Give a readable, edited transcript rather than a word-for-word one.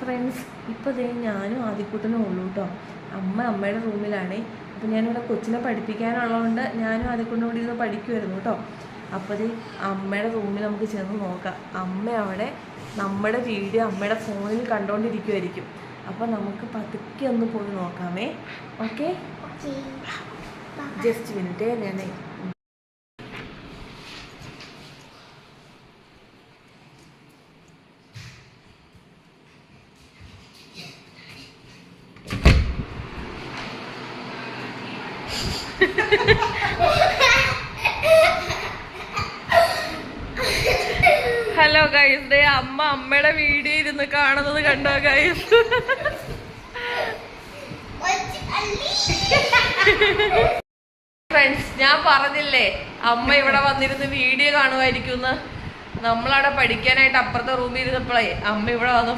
Friends, ഇപ്പോൾ ദേ ഞാനും ആദ്യക്കൂട്ടനും ഉള്ളൂ കേട്ടോ. അമ്മയുടെ റൂമിലാണ്. അപ്പോൾ ഞാനിവിടെ കൊച്ചിനെ പഠിപ്പിക്കാനുള്ളതുകൊണ്ട് ഞാനും ആദ്യക്കൂട്ടനും കൂടി ഇരുന്ന് പഠിക്കുമായിരുന്നു കേട്ടോ. അപ്പോൾ ദേ അമ്മയുടെ റൂമിൽ നമുക്ക് ചെന്ന് നോക്കാം. അമ്മ അവിടെ നമ്മുടെ വീഡിയോ അമ്മയുടെ ഫോണിൽ കണ്ടുകൊണ്ടിരിക്കുമായിരിക്കും. അപ്പോൾ നമുക്ക് പതുക്കെ ഒന്ന് പോയി നോക്കാമേ. Okay, just minute. ഞാനേ ഹലോ ഗൈസ്, ദേ അമ്മയുടെ വീഡിയോ ഇരുന്ന് കാണുന്നത് കണ്ടോ ഗൈസ്? ഫ്രണ്ട്സ്, ഞാൻ പറഞ്ഞില്ലേ അമ്മ ഇവിടെ വന്നിരുന്ന് വീഡിയോ കാണുമായിരിക്കും. നമ്മളവിടെ പഠിക്കാനായിട്ട് അപ്പുറത്തെ റൂമിൽ ഇരുന്നപ്പോഴേ അമ്മ ഇവിടെ വന്നു